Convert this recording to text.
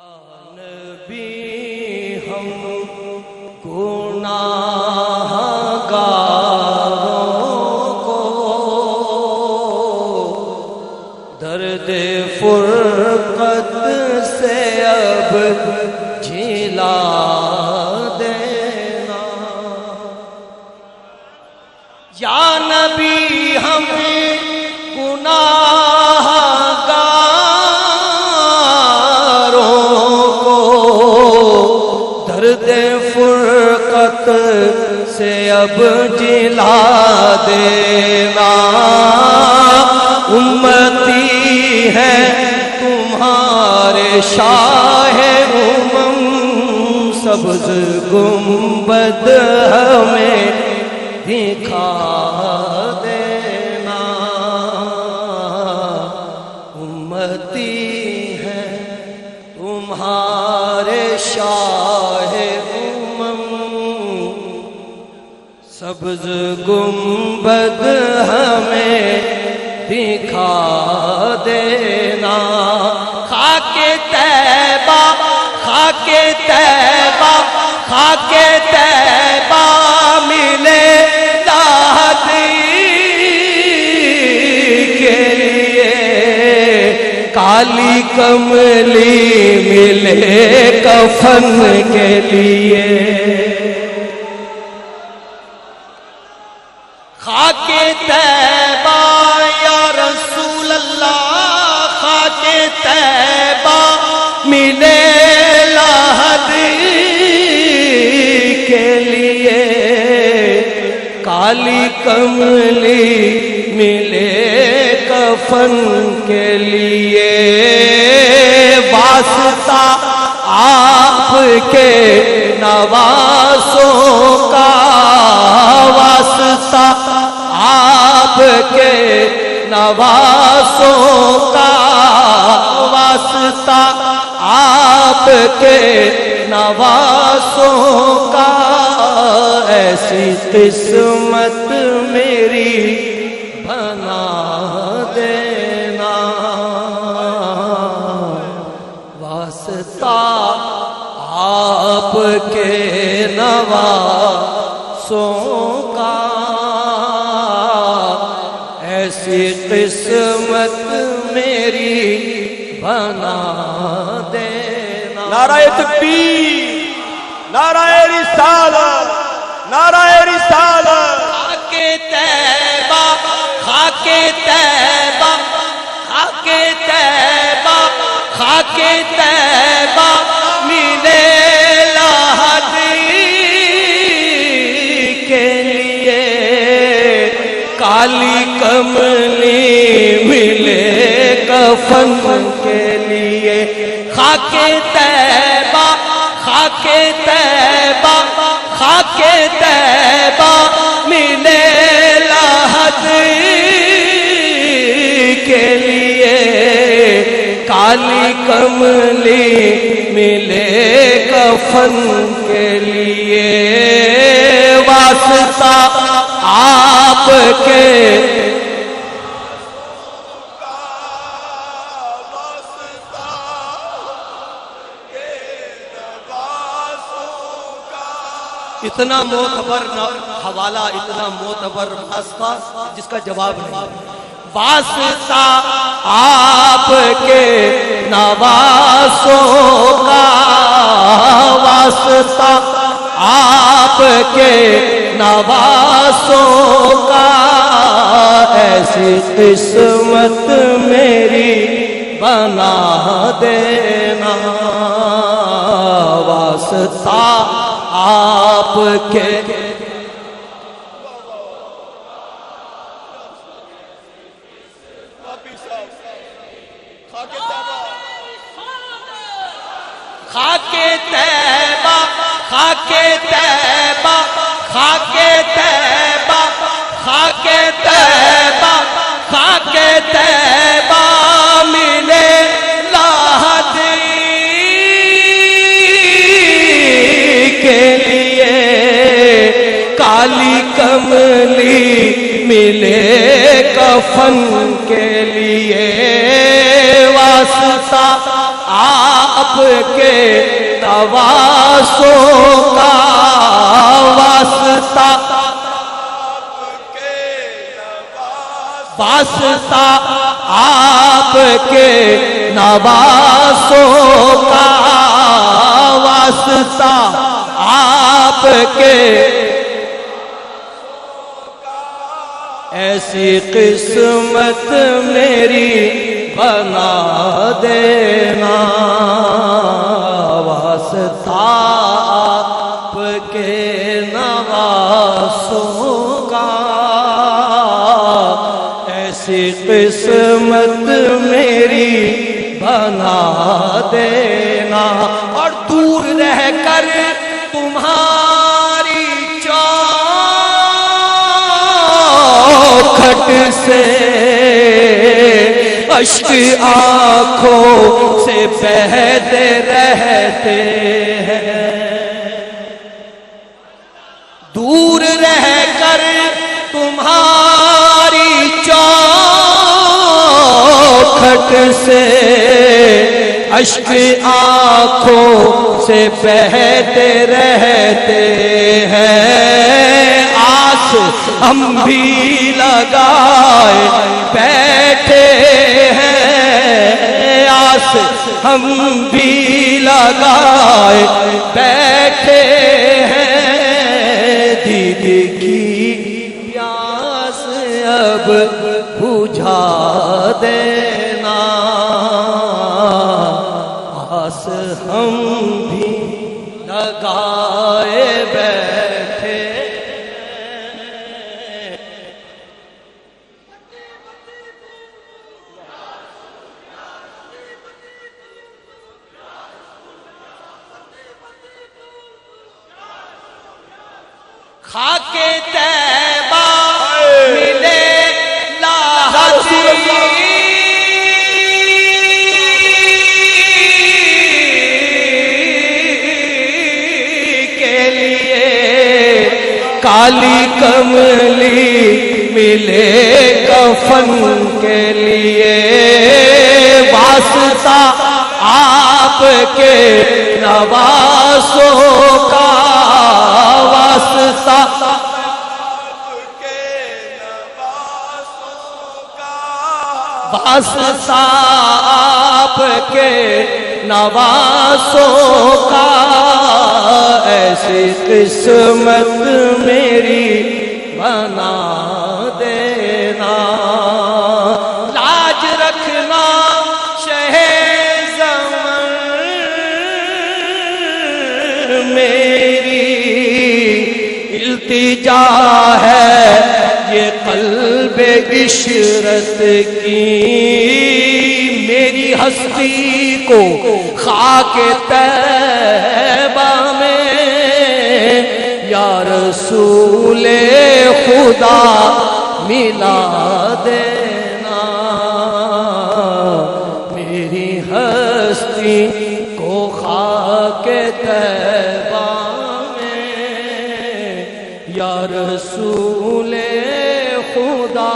یا نبی ہم گناہگاروں کو درد فرقت سے اب جھلا دینا یا نبی ہم درد فرقت سے اب جلا دینا امتی ہے تمہارے شاہ امم سبز گنبد ہمیں دکھا دینا امتی ہے تمہارے شاہ سبز گنبد ہمیں دکھا دینا خاک طیبہ خاک طیبہ خاک طیبہ ملے دادی کے لیے کالی کملی ملے کفن کے لیے خاک طیبہ یا رسول اللہ خاک طیبہ ملے لہدی کے لیے کالی کملی ملے کفن کے لیے واسطہ آپ کے نواسوں کا واسطہ آپ کے نواسوں کا واسطہ آپ کے نواسوں کا ایسی قسمت میری بنا دینا واسطہ آپ کے نواسوں کا ایسی قسمت میری بنا دینا نعرہ تکبیر نعرہ رسالت نعرہ رسالت خاک طیبہ خاک طیبہ خاک طیبہ خاک طیبہ ملے لہدی کے لیے کالی کملی ملے کفن کے لیے خاک طیبہ خاک طیبہ خاک طیبہ ملے لہدی کے لیے کالی کملی ملے کفن کے لیے واسطہ آپ کے اتنا معتبر حوالہ اتنا معتبر فلسفہ جس کا جواب نہیں واسطہ آپ کے نواسوں کا واسطہ آپ کے نواسوں کا ایسی قسمت میری بنا دینا واسطہ آپ کے خاک طیبہ خاک طیبہ خاک طیبہ خاک طیبہ خاک طیبہ ملے لہدی کے لیے کالی کملی ملے کفن کے لیے واسطہ آپ آپ کے نواسوں کا واسطہ، واسطہ آپ کے نواسوں کا، واسطہ آپ کے، ایسی قسمت میری بنا دینا، واسطہ آپ کے نواسوں کا، ایسی قسمت میری بنا دینا، اور دور رہ کر تمہاری چوکھٹ سے اشک آنکھوں سے بہتے رہتے ہیں، دور رہ کر تمہاری چوکھٹ سے اشک آنکھوں سے بہتے رہتے ہیں، آس ہم بھی لگائے بیٹھے ہیں، آس ہم بھی لگائے بیٹھے ہیں، دید کی پیاس اب بجھا دینا، آس ہم بھی لگائے بیٹھے ہیں۔ خاک طیبہ ملے لاہتی کے لیے، کالی کملی ملے کفن کے لیے، واسطہ آپ کے نواسوں کا، واسطہ واسطہ آپ کے نواسوں کا، ایسی قسمت میری بنا دینا، لاج رکھنا شہ زمن میری التجا ہے، یہ قلب عشرت کی، میری ہستی کو خاک طیبہ میں یا رسول خدا ملا دینا، میری ہستی کو خاک طیبہ میں یا رسول خدا